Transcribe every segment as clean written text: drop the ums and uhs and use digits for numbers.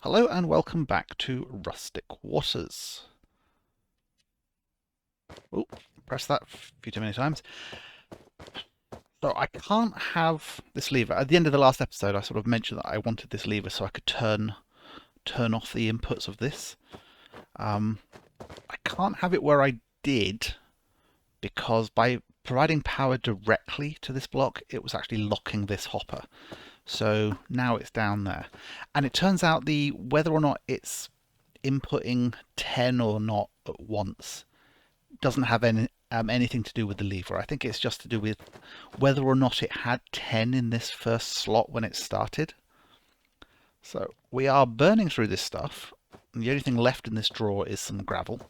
Hello and welcome back to Rustic Waters. Oh, press that a few too many times. So I can't have this lever. At the end of the last episode, I sort of mentioned that I wanted this lever so I could turn off the inputs of this. I can't have it where I did because by providing power directly to this block, it was actually locking this hopper. So now it's down there. And it turns out whether or not it's inputting 10 or not at once doesn't have anything to do with the lever. I think it's just to do with whether or not it had 10 in this first slot when it started. So we are burning through this stuff. And the only thing left in this drawer is some gravel.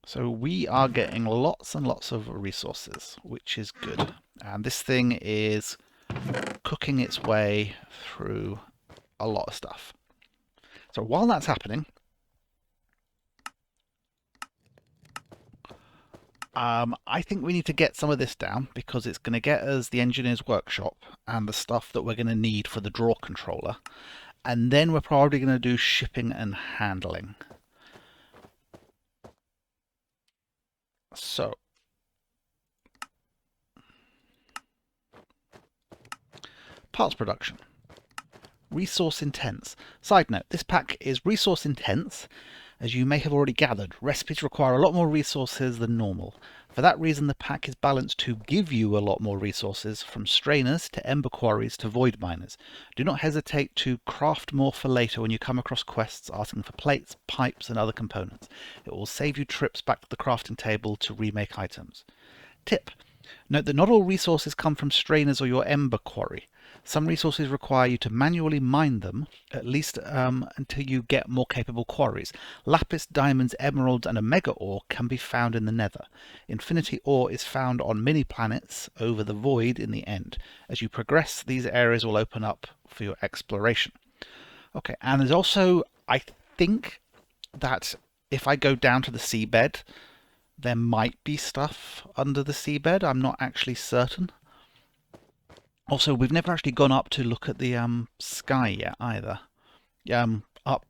So we are getting lots and lots of resources, which is good. And this thing is cooking its way through a lot of stuff. So while that's happening, I think we need to get some of this down because it's going to get us the engineer's workshop and the stuff that we're going to need for the draw controller. And then we're probably going to do shipping and handling. So, parts production. Resource intense. Side note, this pack is resource intense. As you may have already gathered, recipes require a lot more resources than normal. For that reason, the pack is balanced to give you a lot more resources, from strainers to ember quarries to void miners. Do not hesitate to craft more for later when you come across quests asking for plates, pipes and other components. It will save you trips back to the crafting table to remake items. Tip: note that not all resources come from strainers or your ember quarry. Some resources require you to manually mine them, at least until you get more capable quarries. Lapis, diamonds, emeralds and omega ore can be found in the nether. Infinity ore is found on mini-planets over the void in the end. As you progress, these areas will open up for your exploration. Okay, and there's also, I think that if I go down to the seabed, there might be stuff under the seabed. I'm not actually certain. Also, we've never actually gone up to look at the sky yet either. Up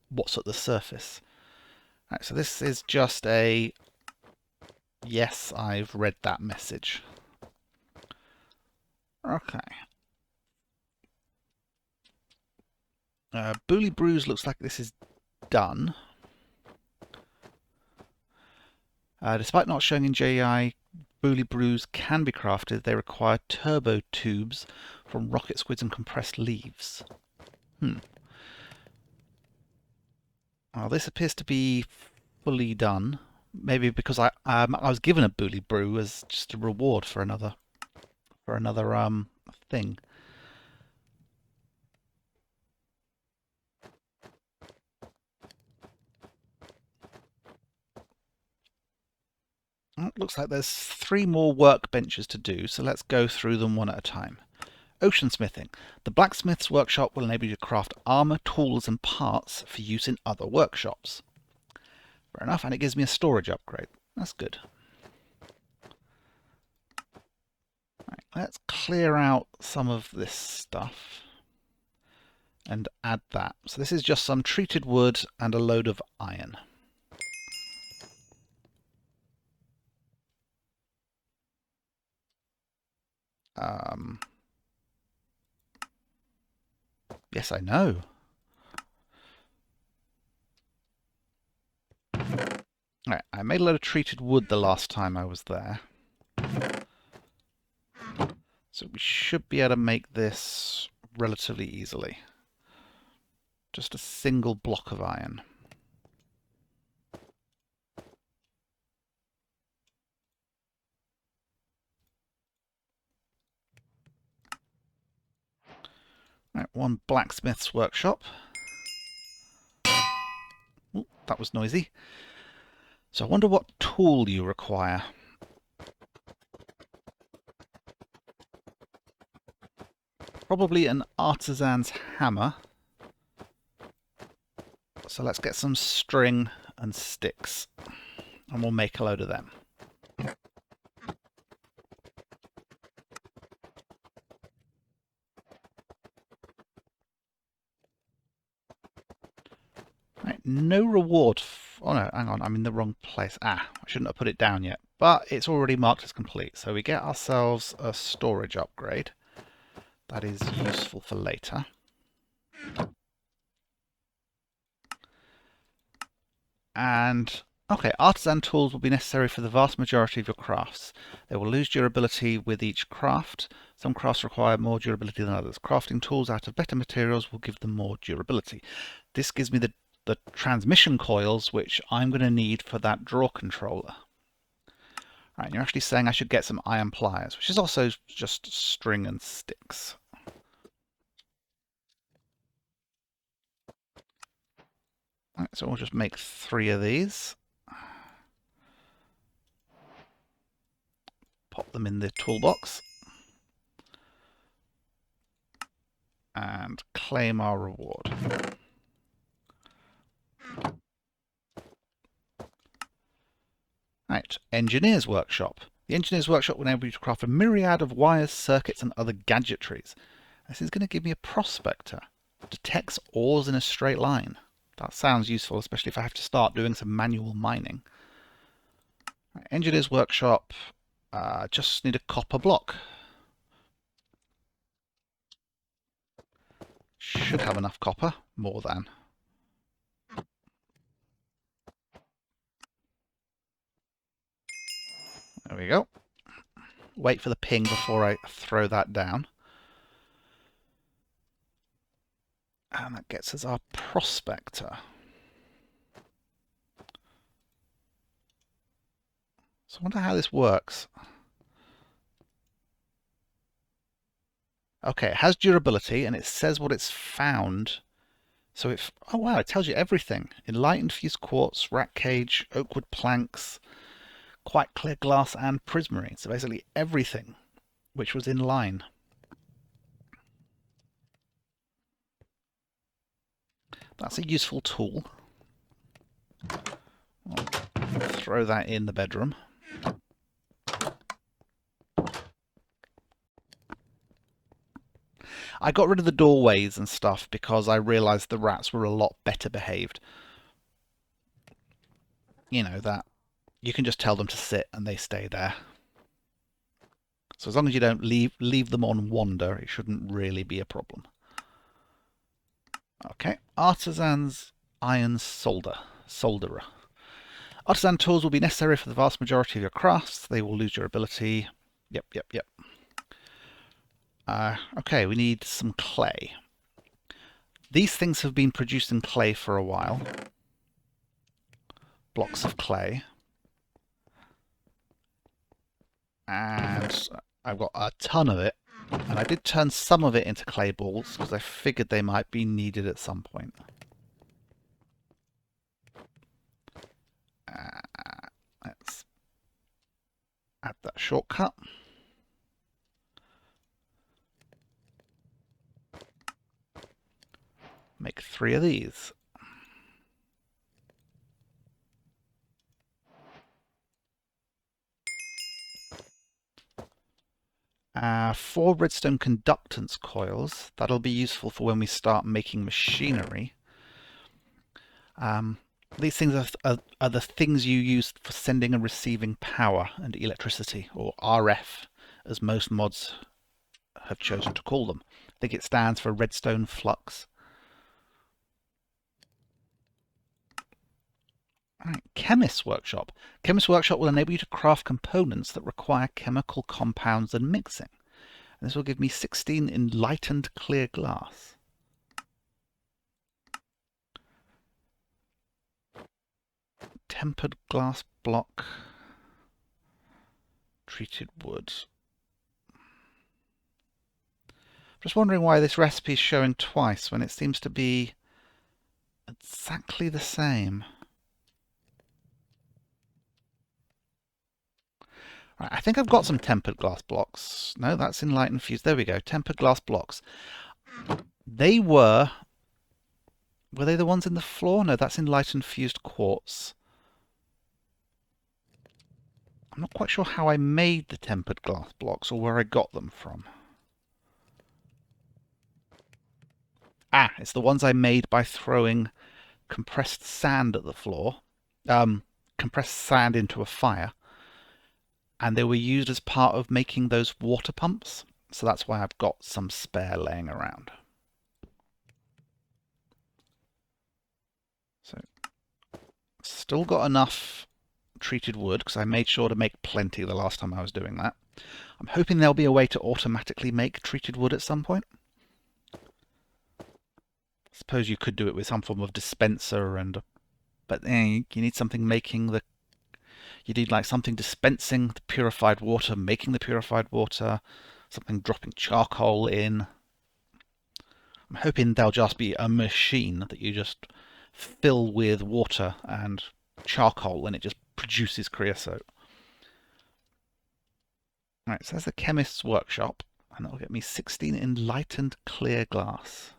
what's at the surface. Right, so this is just a yes, I've read that message. Okay. Bully Brews looks like this is done. Despite not showing in JEI, Bully Brews can be crafted. They require turbo tubes from rocket squids and compressed leaves. Well, this appears to be fully done. Maybe because I was given a Bully Brew as just a reward for another thing. Well, looks like there's 3 more workbenches to do, so let's go through them one at a time. Oceansmithing. The Blacksmith's Workshop will enable you to craft armor, tools and parts for use in other workshops. Fair enough, and it gives me a storage upgrade. That's good. Right, let's clear out some of this stuff and add that. So this is just some treated wood and a load of iron. Yes, I know. Right, I made a load of treated wood the last time I was there. So we should be able to make this relatively easily. Just a single block of iron. Right, 1 Blacksmith's Workshop. Ooh, that was noisy. So I wonder what tool you require. Probably an artisan's hammer. So let's get some string and sticks, and we'll make a load of them. no reward. Oh no, hang on, I'm in the wrong place. Ah, I shouldn't have put it down yet. But it's already marked as complete. So we get ourselves a storage upgrade. That is useful for later. And, okay, Artisan Tools will be necessary for the vast majority of your crafts. They will lose durability with each craft. Some crafts require more durability than others. Crafting tools out of better materials will give them more durability. This gives me the transmission coils, which I'm going to need for that draw controller. Right, and you're actually saying I should get some iron pliers, which is also just string and sticks. Right, so we'll just make 3 of these. Pop them in the toolbox. And claim our reward. Right, Engineer's Workshop. The Engineer's Workshop will enable you to craft a myriad of wires, circuits, and other gadgetries. This is going to give me a prospector. Detects ores in a straight line. That sounds useful, especially if I have to start doing some manual mining. Right, Engineer's Workshop. Just need a copper block. Should have enough copper. More than. There we go. Wait for the ping before I throw that down. And that gets us our prospector. So I wonder how this works. Okay, it has durability and it says what it's found. So it, oh wow, it tells you everything. Enlightened fused quartz, rat cage, oakwood planks, quite clear glass and prismarine. So basically everything which was in line. That's a useful tool. I'll throw that in the bedroom. I got rid of the doorways and stuff because I realised the rats were a lot better behaved. You know, that you can just tell them to sit and they stay there. So as long as you don't leave them on wander, it shouldn't really be a problem. Okay, Artisan's Iron Solderer. Artisan tools will be necessary for the vast majority of your crafts. They will lose durability. Yep. Okay, we need some clay. These things have been produced in clay for a while. Blocks of clay. And I've got a ton of it. And I did turn some of it into clay balls because I figured they might be needed at some point. Let's add that shortcut. Make 3 of these. Four redstone conductance coils. That'll be useful for when we start making machinery. These things are the things you use for sending and receiving power and electricity, or RF, as most mods have chosen to call them. I think it stands for redstone flux. Right, Chemist Workshop. Chemist Workshop will enable you to craft components that require chemical compounds and mixing. And this will give me 16 enlightened clear glass. Tempered glass block. Treated wood. Just wondering why this recipe is showing twice when it seems to be exactly the same. Right, I think I've got some tempered glass blocks. No, that's enlightened fused. There we go. Tempered glass blocks. They were they the ones in the floor? No, that's enlightened fused quartz. I'm not quite sure how I made the tempered glass blocks or where I got them from. Ah, it's the ones I made by throwing compressed sand at the floor, compressed sand into a fire, and they were used as part of making those water pumps. So that's why I've got some spare laying around. So still got enough treated wood, because I made sure to make plenty the last time I was doing that. I'm hoping there'll be a way to automatically make treated wood at some point. Suppose you could do it with some form of dispenser, but you need something making the... You need like something dispensing the purified water, making the purified water, something dropping charcoal in. I'm hoping there'll just be a machine that you just fill with water and charcoal and it just produces creosote. Right, so there's the Chemist's Workshop, and that'll get me 16 enlightened clear glass.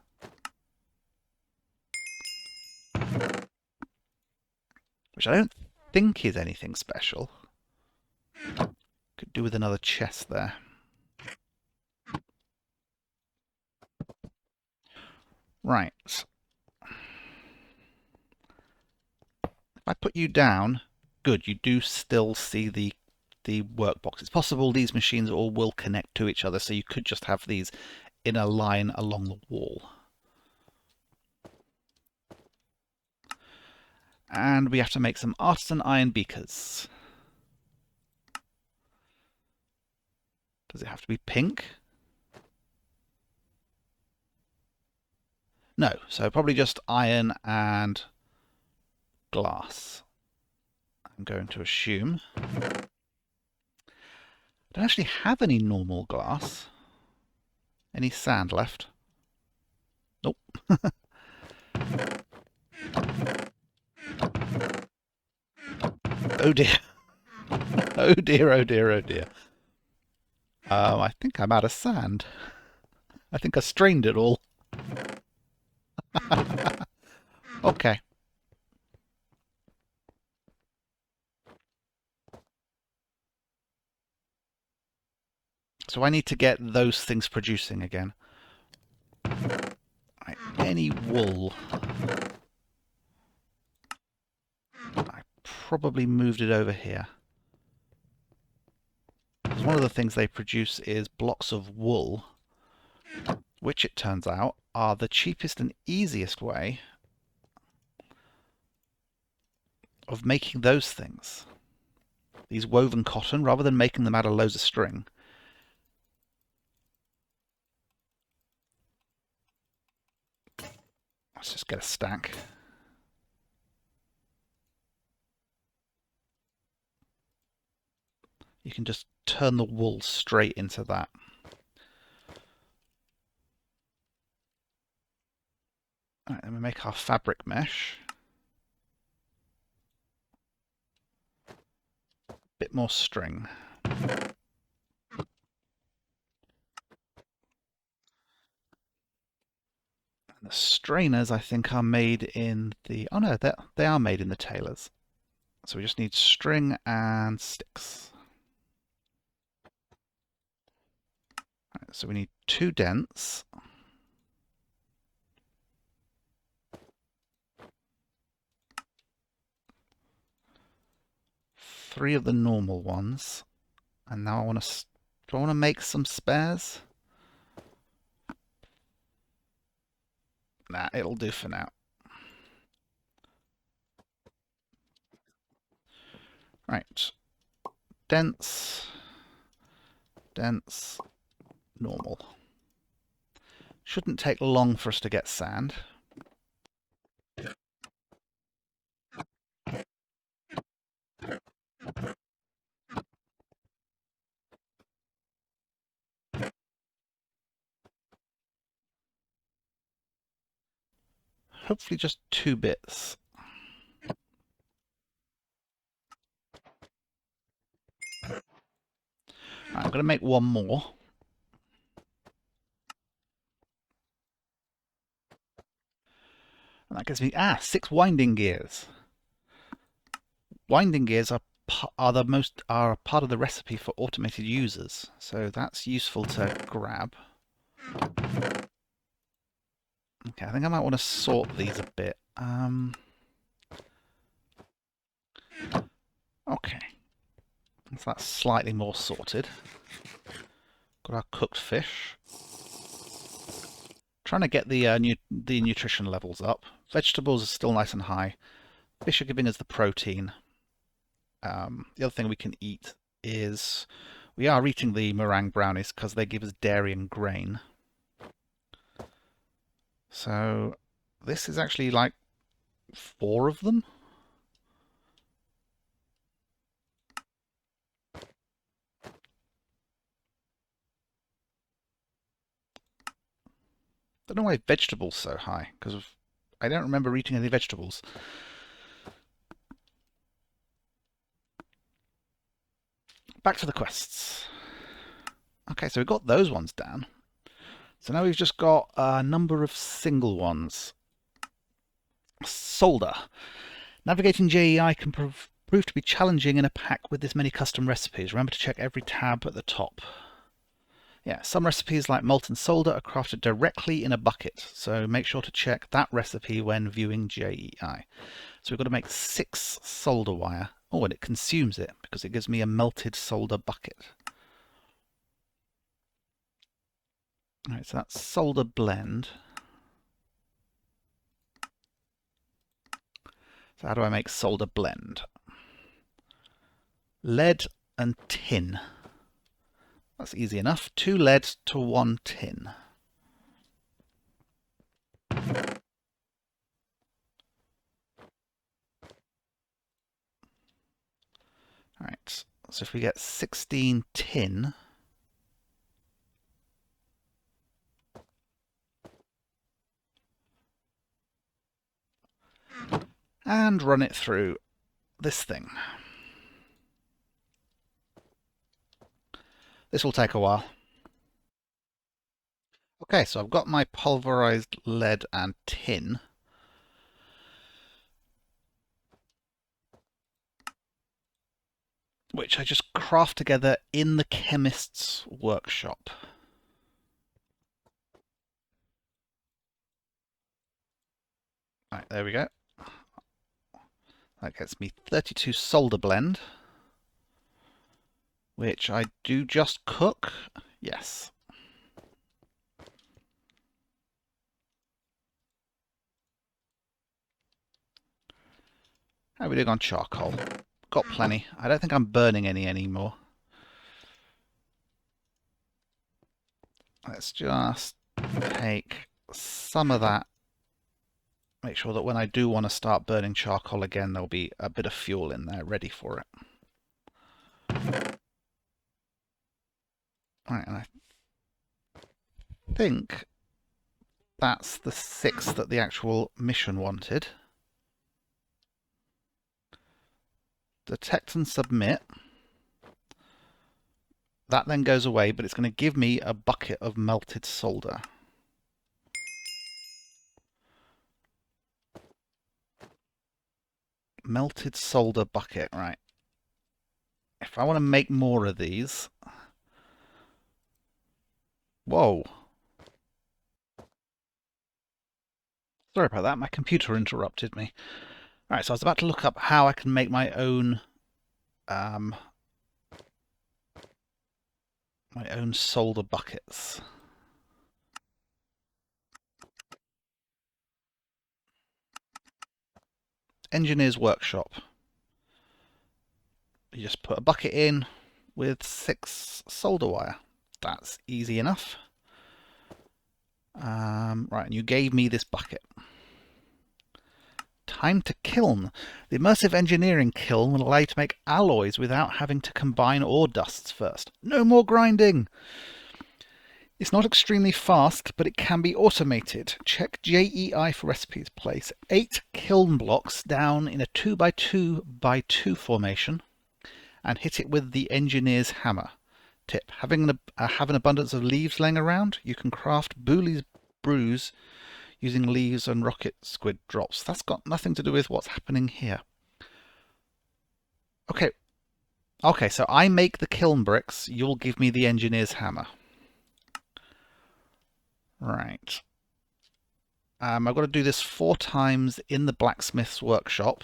Which I don't think is anything special. Could do with another chest there. Right. If I put you down, good, you do still see the workbox. It's possible these machines all will connect to each other, so you could just have these in a line along the wall. And we have to make some artisan iron beakers. Does it have to be pink? No, so probably just iron and glass. I'm going to assume. I don't actually have any normal glass. Any sand left? Nope. Oh dear. Oh dear, oh dear, oh dear. I think I'm out of sand. I think I strained it all. Okay. So I need to get those things producing again. Right, any wool. I probably moved it over here. Because one of the things they produce is blocks of wool, which it turns out are the cheapest and easiest way of making those things. These woven cotton, rather than making them out of loads of string. Let's just get a stack. You can just turn the wool straight into that. Alright, then we make our fabric mesh. Bit more string. And the strainers, I think, are made in the... Oh no, they are made in the tailors. So we just need string and sticks. Right, so we need 2 dents. Three of the normal ones. And now I want to... Do I want to make some spares? Nah, it'll do for now. Right. Dense. Dense. Normal. Shouldn't take long for us to get sand. Hopefully just 2 bits. Right, I'm going to make 1 more. And that gives me 6 winding gears. Winding gears are a part of the recipe for automated users, so that's useful to grab. Okay, I think I might want to sort these a bit. Okay, so that's slightly more sorted. Got our cooked fish. Trying to get the nutrition levels up. Vegetables are still nice and high. Fish are giving us the protein. The other thing we can eat is we are eating the meringue brownies because they give us dairy and grain. So this is actually like 4 of them. Don't know why vegetables so high, because I don't remember eating any vegetables. Back to the quests. Okay, so we've got those ones down. So now we've just got a number of single ones. Solder. Navigating JEI can prove to be challenging in a pack with this many custom recipes. Remember to check every tab at the top. Yeah, some recipes like molten solder are crafted directly in a bucket, so make sure to check that recipe when viewing JEI. So we've got to make 6 solder wire. Oh, and it consumes it because it gives me a melted solder bucket. Alright, so that's solder blend. So how do I make solder blend? Lead and tin. That's easy enough. 2 lead to 1 tin. Alright, so if we get 16 tin, and run it through this thing. This will take a while. Okay, so I've got my pulverized lead and tin. Which I just craft together in the Chemist's Workshop. Right, there we go. That gets me 32 solder blend, which I do just cook. Yes. How are we doing on charcoal? Got plenty. I don't think I'm burning any anymore. Let's just take some of that. Make sure that when I do want to start burning charcoal again, there'll be a bit of fuel in there ready for it. Right, and I think that's the 6 that the actual mission wanted. Detect and submit. That then goes away, but it's going to give me a bucket of melted solder. Melted solder bucket, right. If I want to make more of these... Whoa. Sorry about that, my computer interrupted me. Alright, so I was about to look up how I can make my own solder buckets. Engineer's Workshop. You just put a bucket in with 6 solder wire. That's easy enough. Right, and you gave me this bucket. Time to kiln. The immersive engineering kiln will allow you to make alloys without having to combine ore dusts first. No more grinding! It's not extremely fast, but it can be automated. Check JEI for recipes. Place 8 kiln blocks down in a 2x2x2 formation and hit it with the engineer's hammer. Tip: have an abundance of leaves laying around. You can craft Booley's brews using leaves and rocket squid drops. That's got nothing to do with what's happening here. Okay, so I make the kiln bricks. You'll give me the engineer's hammer. Right. I've got to do this 4 times in the Blacksmith's Workshop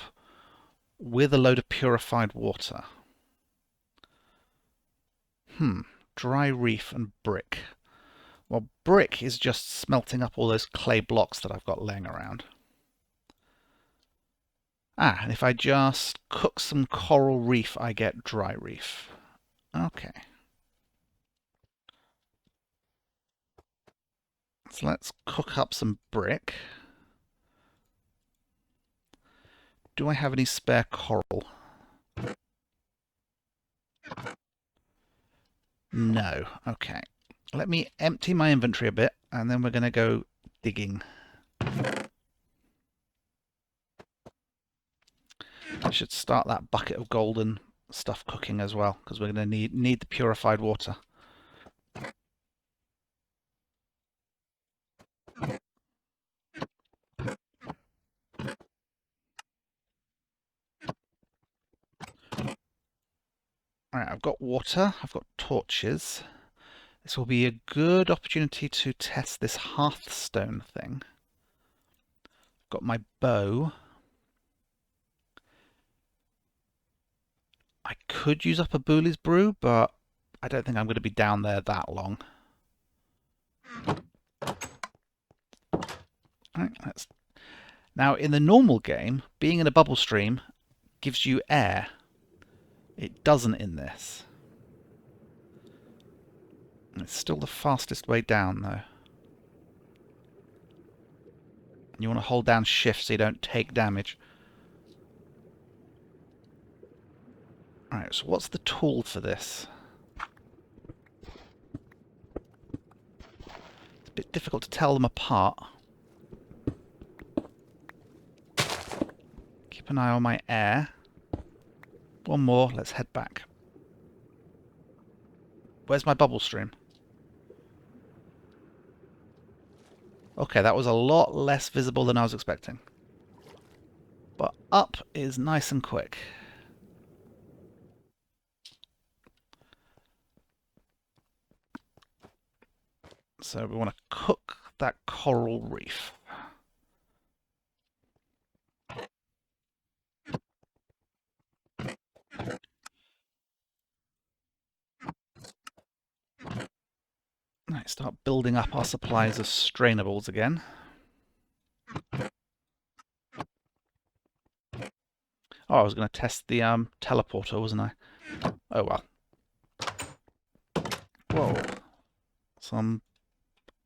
with a load of purified water. Dry reef and brick. Well, brick is just smelting up all those clay blocks that I've got laying around. And if I just cook some coral reef, I get dry reef. Okay. So let's cook up some brick. Do I have any spare coral? No. Okay. Let me empty my inventory a bit, and then we're going to go digging. I should start that bucket of golden stuff cooking as well, because we're going to need the purified water. Alright, I've got water, I've got torches. This will be a good opportunity to test this Hearthstone thing. Got my bow. I could use up a Booley's Brew, but I don't think I'm going to be down there that long. Alright, now in the normal game, being in a bubble stream gives you air. It doesn't in this. It's still the fastest way down, though. You want to hold down shift so you don't take damage. Alright, so what's the tool for this? It's a bit difficult to tell them apart. Keep an eye on my air. One more, let's head back. Where's my bubble stream? Okay, that was a lot less visible than I was expecting. But up is nice and quick. So we want to cook that coral reef. Right, start building up our supplies of strainables again. Oh, I was going to test the teleporter, wasn't I? Oh well. Whoa. Some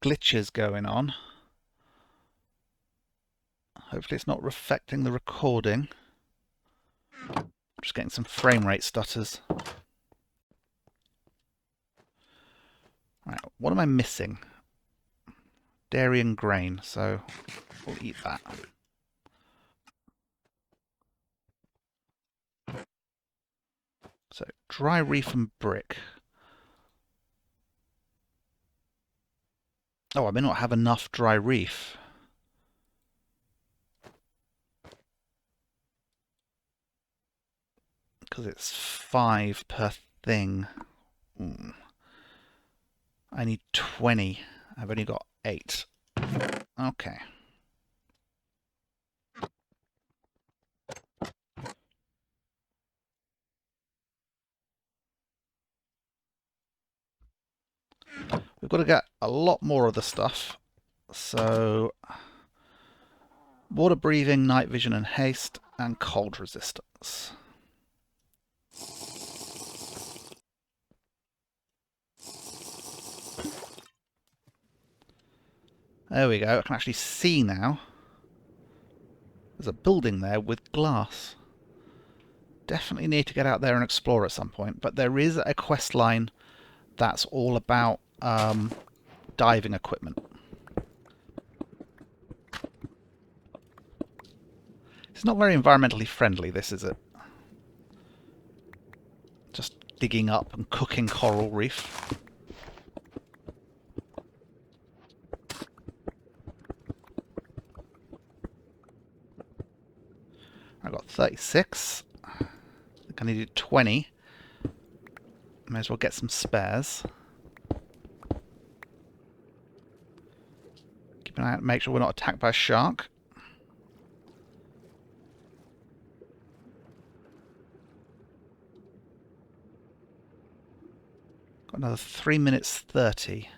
glitches going on. Hopefully it's not affecting the recording. I'm just getting some frame rate stutters. Right, what am I missing? Dairy and grain, so we'll eat that. So, dry reef and brick. Oh, I may not have enough dry reef. Because it's 5 per thing. I need 20. I've only got 8. Okay. We've got to get a lot more of the stuff. So, water breathing, night vision and haste, and cold resistance. There we go. I can actually see now. There's a building there with glass. Definitely need to get out there and explore at some point. But there is a quest line that's all about diving equipment. It's not very environmentally friendly, this, is it? Just digging up and cooking coral reef. I got 36. I think I needed 20. May as well get some spares. Keep an eye out, make sure we're not attacked by a shark. Got another 3 minutes 30.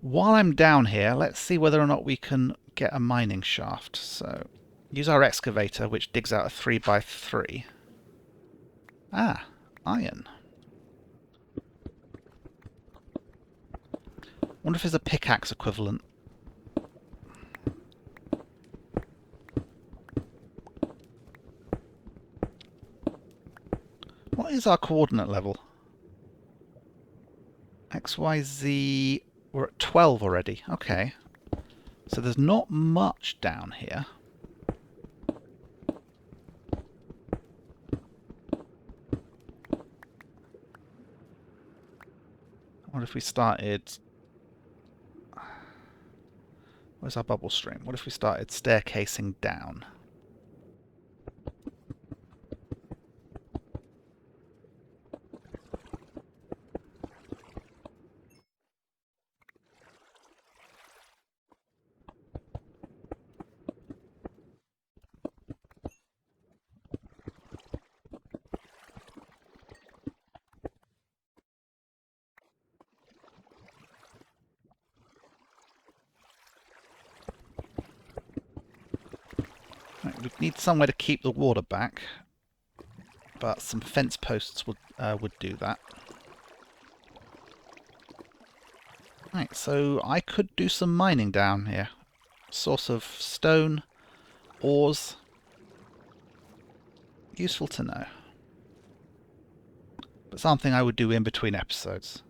While I'm down here, let's see whether or not we can get a mining shaft. So, use our excavator, which digs out a 3x3. Ah, iron. Wonder if there's a pickaxe equivalent. What is our coordinate level? XYZ... We're at 12 already. Okay. So there's not much down here. What if we started... Where's our bubble stream? What if we started staircasing down? Right, we need somewhere to keep the water back, but some fence posts would do that. Right, so I could do some mining down here. Source of stone, ores. Useful to know. But something I would do in between episodes.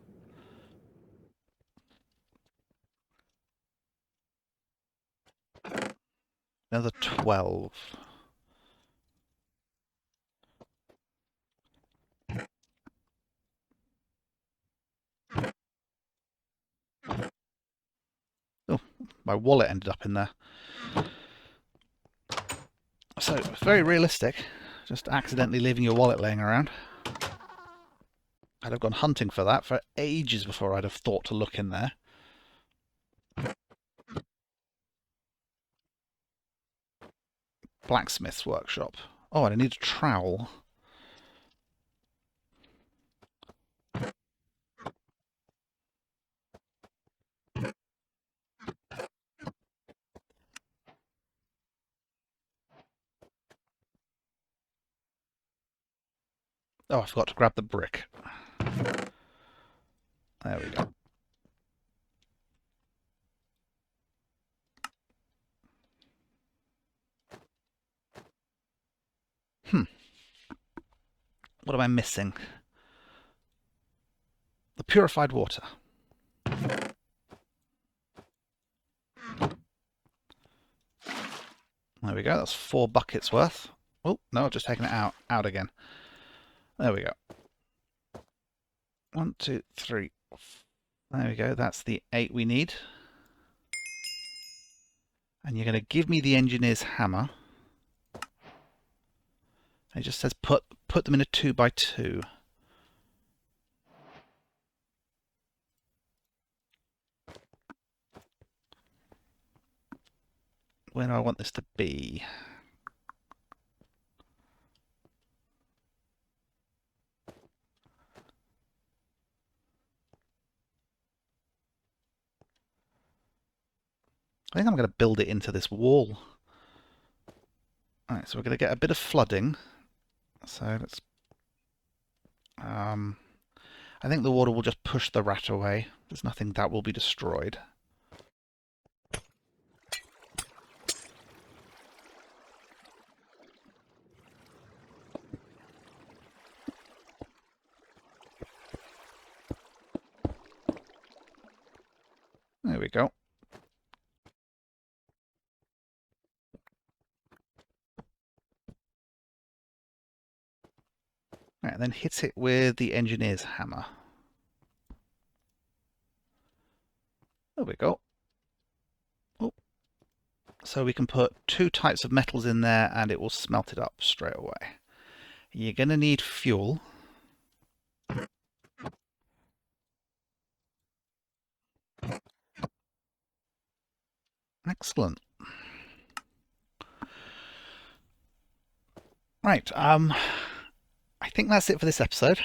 Another 12. Oh, my wallet ended up in there. So, very realistic. Just accidentally leaving your wallet laying around. I'd have gone hunting for that for ages before I'd have thought to look in there. Blacksmith's Workshop. Oh, and I need a trowel. Oh, I forgot to grab the brick. There we go. What am I missing? The purified water. There we go, that's 4 buckets worth. Oh, no, I've just taken it out again. There we go. 1, 2, 3. There we go, that's the 8 we need. And you're going to give me the engineer's hammer. It just says put them in a 2x2. Where do I want this to be? I think I'm going to build it into this wall. Alright, so we're going to get a bit of flooding. So let's... I think the water will just push the rat away. There's nothing that will be destroyed. There we go. Right, then hit it with the engineer's hammer. There we go. Oh. So we can put 2 types of metals in there and it will smelt it up straight away. You're going to need fuel. Excellent. Right, I think that's it for this episode.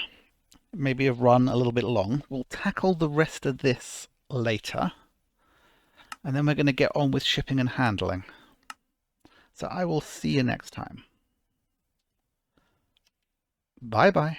Maybe I've run a little bit long. We'll tackle the rest of this later, and then we're going to get on with shipping and handling. So I will see you next time. Bye bye.